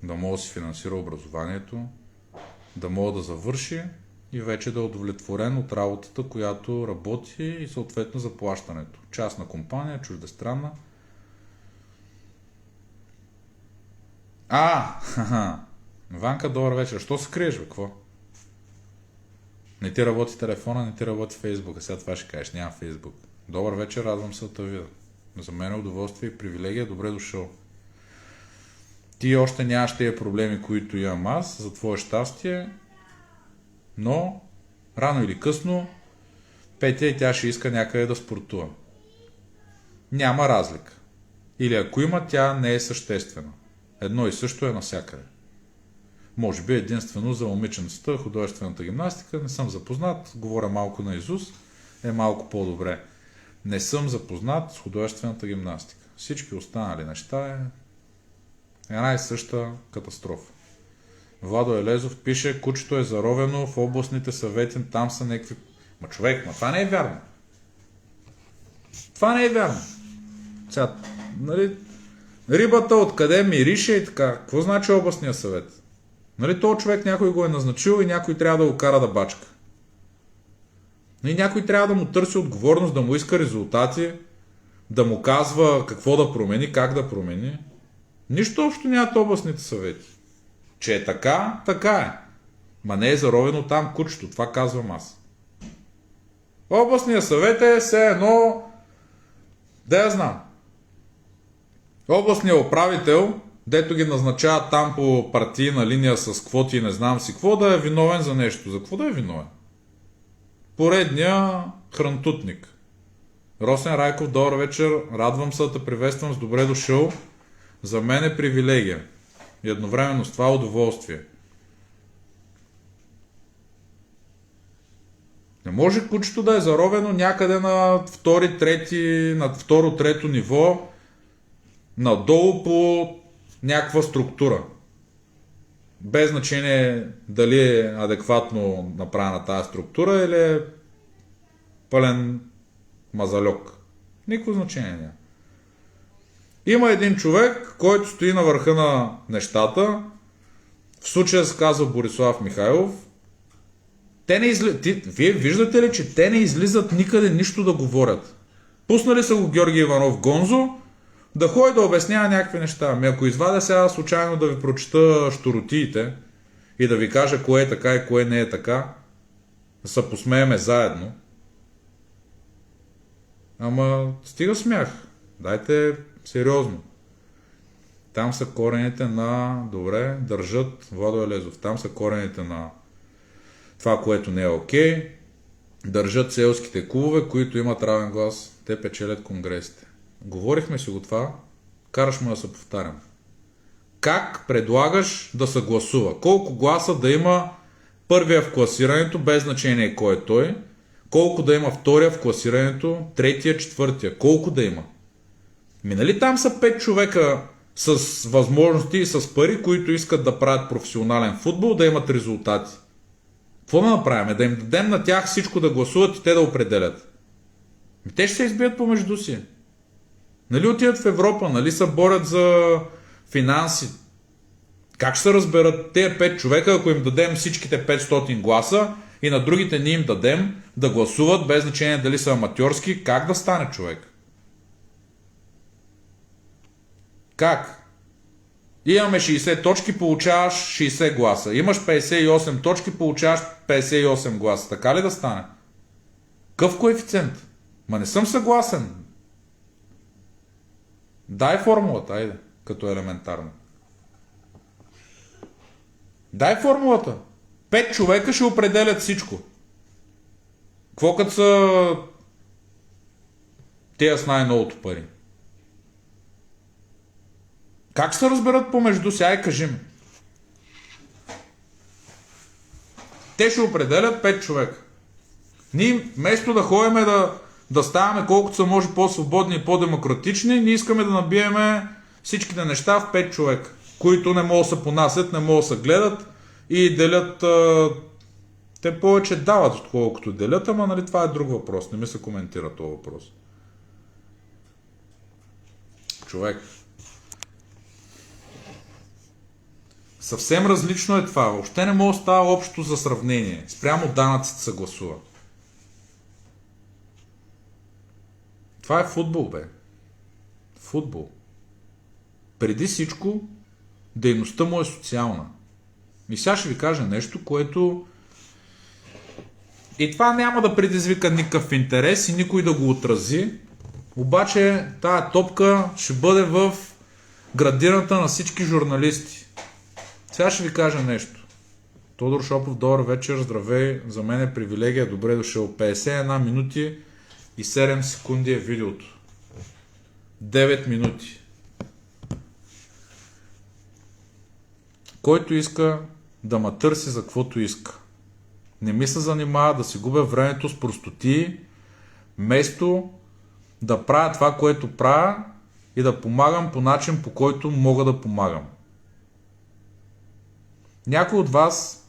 Да мога да си финансира образованието. Да мога да завърши и вече да е удовлетворен от работата, която работи и съответно заплащането. Частна компания, чуждестранна. Ванка, добър вечер. Що се криеш, бе? Какво? Не ти работи телефона, не ти работи Фейсбук. Сега това ще кажеш, няма Фейсбук. Добър вечер, радвам се да те видя. За мен е удоволствие и привилегия, добре дошъл. Ти още нямаш тези проблеми, които имам аз, за твое щастие, но рано или късно Петя и тя ще иска някъде да спортува. Няма разлика. Или ако има, тя не е съществена. Едно и също е навсякъде. Може би единствено за момиченцата, художествената гимнастика, не съм запознат, говоря малко наизуст, е малко по-добре. Не съм запознат с художествената гимнастика. Всички останали неща е една и съща катастрофа. Владо Елезов пише, кучето е заровено в областните съвети, там са някакви... Човек, това не е вярно. Това не е вярно. Сега, нали, рибата откъде мирише и така. Какво значи областния съвет? Нали, този човек някой го е назначил и някой трябва да го кара да бачка. И някой трябва да му търси отговорност, да му иска резултати, да му казва какво да промени, как да промени. Нищо общо нямат областните съвети. Че е така, така е. Ма не е заровено там кучето, това казвам аз. Областният съвет е все едно, да я знам. Областният управител, дето ги назначава там по партийна линия с квоти и не знам си какво, да е виновен за нещо. За какво да е виновен? Поредния хрантутник. Росен Райков, добър вечер. Радвам се да те приветствам с добре дошъл. За мен е привилегия. И едновременно с това удоволствие. Не може кучето да е заровено някъде на второ-трето ниво, надолу по някаква структура. Без значение дали е адекватно направена тази структура или е пълен мазалек. Никакво значение няма. Има един човек, който стои на върха на нещата. В случая се казва Борислав Михайлов. Вие виждате ли, че те не излизат никъде нищо да говорят? Пуснали са го Георги Иванов Гонзо да ходи да обяснява някакви неща. Ами ако извадя сега случайно да ви прочета щуротиите и да ви кажа кое е така и кое не е така, да се посмееме заедно. Ама стига смях. Дайте сериозно. Там са корените на... Добре, държат Владо Елезов. Там са корените на това, което не е окей. Държат селските клубове, които имат равен глас. Те печелят конгресите. Говорихме си го това. Караш му да се повтарям. Как предлагаш да се гласува? Колко гласа да има първия в класирането, без значение кой е той? Колко да има втория в класирането, третия, четвъртия? Колко да има? Нали там са 5 човека с възможности и с пари, които искат да правят професионален футбол, да имат резултати. Какво да направим? Да им дадем на тях всичко да гласуват и те да определят. Те ще се избият помежду си. Нали отидат в Европа, нали се борят за финанси. Как ще се разберат тези 5 човека, ако им дадем всичките 500 гласа и на другите не им дадем да гласуват, без значение дали са аматьорски, как да стане човек? Как? Имаме 60 точки, получаваш 60 гласа. Имаш 58 точки, получаваш 58 гласа. Така ли да стане? Какъв коефициент? Ма не съм съгласен. Дай формулата, айде, като елементарно. Дай формулата. 5 човека ще определят всичко. Какво като са тея с най-новото пари? Как ще се разберат помежду си? Ай, кажи ми. Те ще определят 5 човека. Ние, вместо да ходим да ставаме колкото се може по-свободни и по-демократични, ние искаме да набиеме всичките неща в 5 човека, които не могат да се понасят, не могат да се гледат и делят. Те повече дават, отколкото делят, ама нали, това е друг въпрос. Не ми се коментира този въпрос. Човек. Съвсем различно е това. Въобще не може да става общо за сравнение. Спрямо данъците се гласува. Това е футбол, бе. Футбол. Преди всичко, дейността му е социална. И сега ще ви кажа нещо, което и това няма да предизвика никакъв интерес и никой да го отрази. Обаче тая топка ще бъде в градината на всички журналисти. Сега ще ви кажа нещо. Тодор Шопов, добър вечер, здравей. За мен е привилегия, добре дошъл. 51 минути и 7 секунди е видеото. 9 минути. Който иска да ма търси за каквото иска. Не ми се занимава да си губя времето с простотии, вместо да правя това, което правя и да помагам по начин, по който мога да помагам. Някой от вас,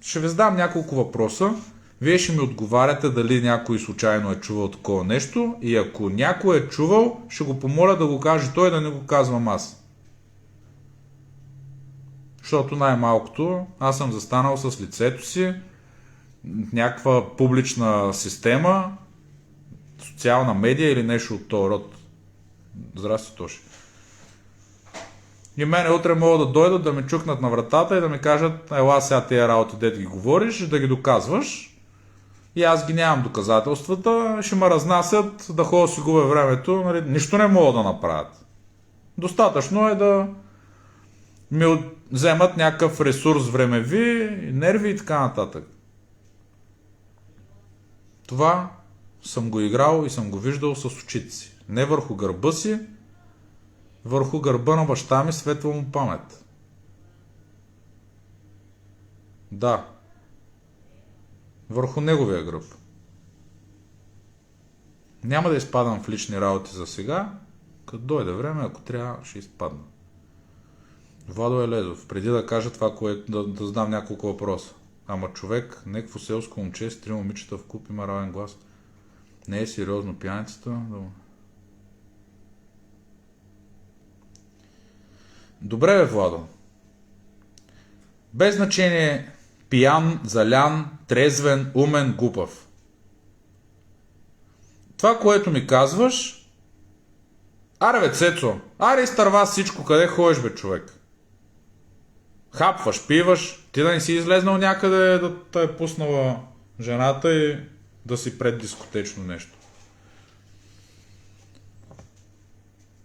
ще ви задам няколко въпроса, вие ще ми отговаряте дали някой случайно е чувал такова нещо и ако някой е чувал, ще го помоля да го каже той, да не го казвам аз. Защото най-малкото аз съм застанал с лицето си в някаква публична система, социална медия или нещо от този род. Здрасти, Тоши. И мене утре могат да дойдат да ме чукнат на вратата и да ми кажат, ела сега тия работи, дето ги говориш, да ги доказваш. И аз ги нямам доказателствата, ще ме разнасят да ходя си губя времето, нали, нищо не могат да направят. Достатъчно е да ми вземат някакъв ресурс времеви, нерви и така нататък. Това съм го играл и съм го виждал с очите си. Не върху гърба си, върху гърба на баща ми, светла му памет. Да. Върху неговия гръб. Няма да изпадам в лични работи за сега. Като дойде време, ако трябва, ще изпадна. Владо Елезов, преди да кажа това, което да задам няколко въпроса. Ама човек, някакво селско момче с 3 момичета в куп има равен глас. Не е сериозно пияницата. Добре бе, Владо. Без значение пиян, залян, трезвен, умен, глупав. Това, което ми казваш, аре бе, Цецо, аре изтърва всичко, къде ходиш бе, човек? Хапваш, пиваш, ти да не си излезнал някъде да те е пуснала жената и да си пред дискотечно нещо.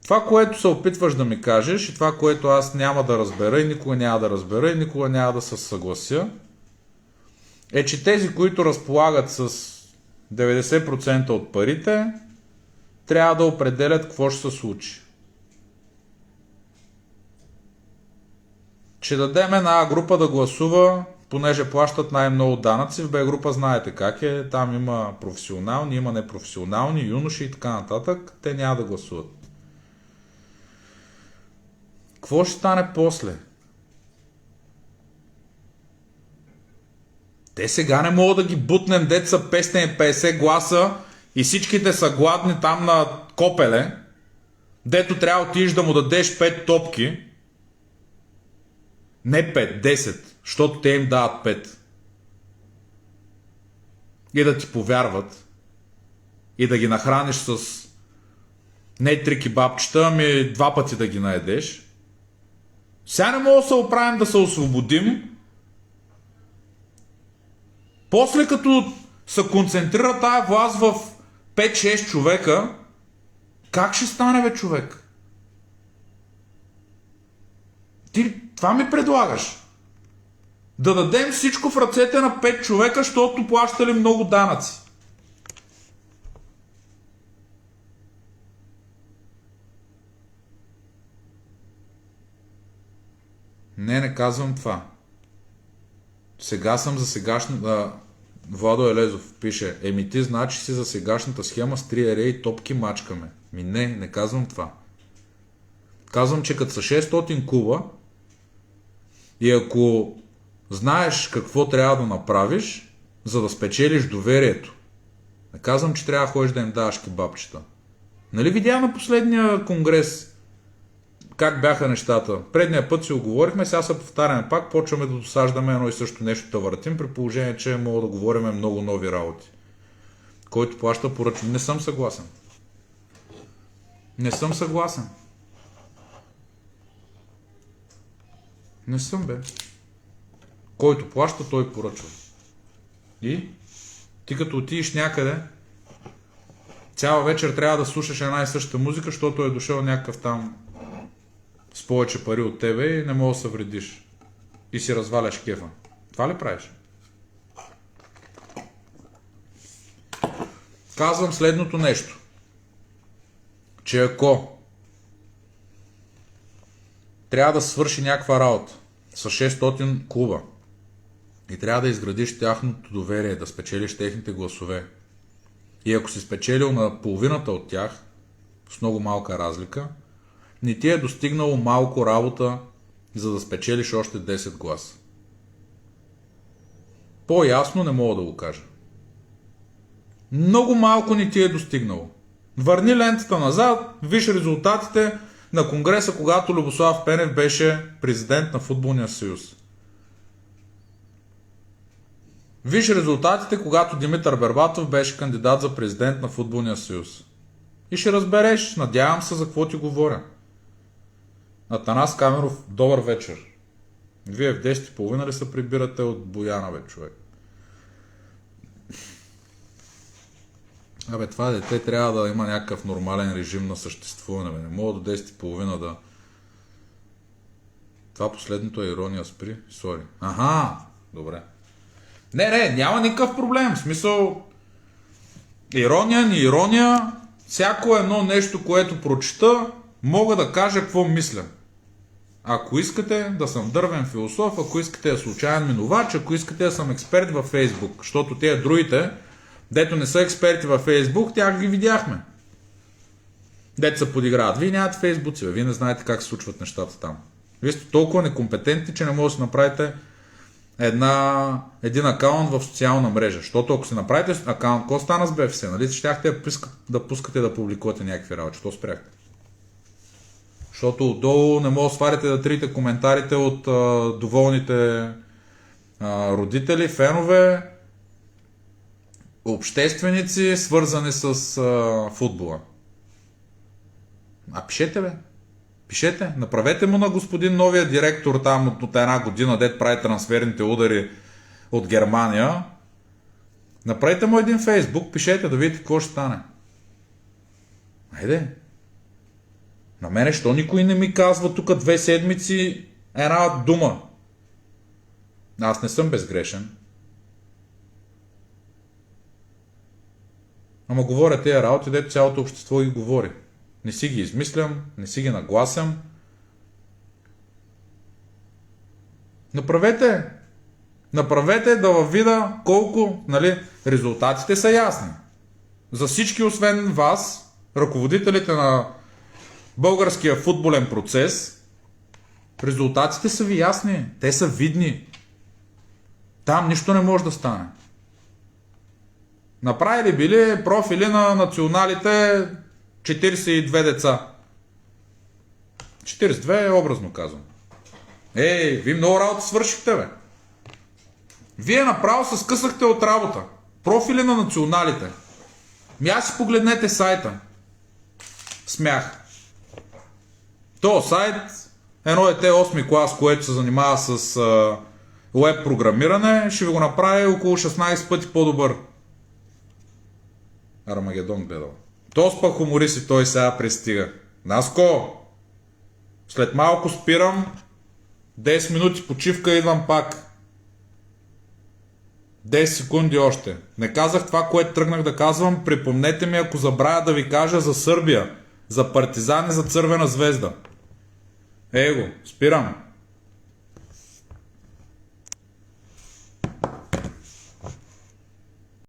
Това, което се опитваш да ми кажеш и това, което аз няма да разбера и никога няма да разбера и никога няма да се съглася, е, че тези, които разполагат с 90% от парите, трябва да определят какво ще се случи. Ще дадем една А група да гласува, понеже плащат най-много данъци. В Б група знаете как е, там има професионални, има непрофесионални, юноши и така нататък. Те няма да гласуват. Какво ще стане после? Те сега не могат да ги бутнем, деца 550 гласа и всичките са гладни там на Копеле, дето трябва да отидеш да му дадеш 5 топки. Не 5, 10, защото те им дават 5. И да ти повярват. И да ги нахраниш с не 3 кебабчета, ами 2 пъти да ги наедеш. Сега не мога да се оправим да се освободим. После като се концентрира тая власт в 5-6 човека, как ще стане, бе, човек? Ти това ми предлагаш? Да дадем всичко в ръцете на 5 човека, защото плащали много данъци. Не казвам това. Сега съм за сегашната... Владо Елезов пише, ти значи си за сегашната схема с 3 ареи и топки мачкаме. Не казвам това. Казвам, че като са 600 куба и ако знаеш какво трябва да направиш, за да спечелиш доверието, не казвам, че трябва да ходиш да им даваш кебабчета. Нали видя на последния конгрес как бяха нещата? Предния път си оговорихме, сега се повтаряме пак, почваме да досаждаме едно и също нещо да въртим, при положение, че мога да говорим много нови работи. Който плаща поръчно. Не съм съгласен. Не съм, бе. Който плаща, той поръчва. И ти като отидеш някъде, цяла вечер трябва да слушаш една и същата музика, защото е дошъл някакъв там с повече пари от тебе и не мога да се вредиш. И си разваляш кефа. Това ли правиш? Казвам следното нещо. Че ако трябва да свърши някаква работа с 600 клуба и трябва да изградиш тяхното доверие, да спечелиш техните гласове, и ако си спечелил на половината от тях, с много малка разлика, не ти е достигнало малко работа, за да спечелиш още 10 гласа. По-ясно не мога да го кажа. Много малко не ти е достигнало. Върни лентата назад, виж резултатите на конгреса, когато Любослав Пенев беше президент на Футболния съюз. Виж резултатите, когато Димитър Бербатов беше кандидат за президент на Футболния съюз. И ще разбереш, надявам се, за какво ти говоря. Атанас Камеров, добър вечер. Вие в 10:30 ли се прибирате от Бояна, бе, човек? Това дете трябва да има някакъв нормален режим на съществуване, бе. Не мога до 10:30 да... Това последното е ирония, спри. Сори. Добре. Не, няма никакъв проблем. В смисъл, ирония, не ирония, всяко едно нещо, което прочита, мога да кажа какво мисля. Ако искате да съм дървен философ, ако искате да случайен минувач, ако искате да съм експерт във Фейсбук, защото тези другите, дето не са експерти във Фейсбук, тях ги видяхме. Дето се подиграват. Вие нямате Фейсбуци, вие не знаете как се случват нещата там. Вие сте толкова некомпетентни, че не може да си направите един акаунт в социална мрежа. Защото ако си направите акаунт, какво стана с БФС? Нали? Щяхте да пускате да публикувате някакви работи. Що спряхте? Защото отдолу не може да сварите да трите коментарите от доволните родители, фенове, общественици, свързани с футбола. Пишете, бе. Пишете. Направете му на господин новия директор там от една година, дет прави трансферните удари от Германия. Направете му един Фейсбук, пишете да видите какво ще стане. Хайде. На мене, що никой не ми казва тук 2 седмици една дума? Аз не съм безгрешен. Ама говоря тези работи, дето цялото общество ги говори. Не си ги измислям, не си ги нагласям. Направете да във вида колко, резултатите са ясни. За всички, освен вас, ръководителите на българския футболен процес, резултатите са ви ясни. Те са видни. Там нищо не може да стане. Направили били профили на националите 42 деца. 42 е образно казвам. Вие много работа свършихте, бе. Вие направо се скъсахте от работа. Профили на националите. Аз си погледнете сайта. Смях. То сайт, едно дете 8 клас, което се занимава с веб програмиране, ще ви го направи около 16 пъти по-добър. Армагедон гледал. Тос пък хуморист и той сега пристига. Наско! След малко спирам. 10 минути почивка, идвам пак. 10 секунди още. Не казах това, което тръгнах да казвам. Припомнете ми, ако забравя да ви кажа за Сърбия, за Партизан и за Цървена звезда. Его, спирам.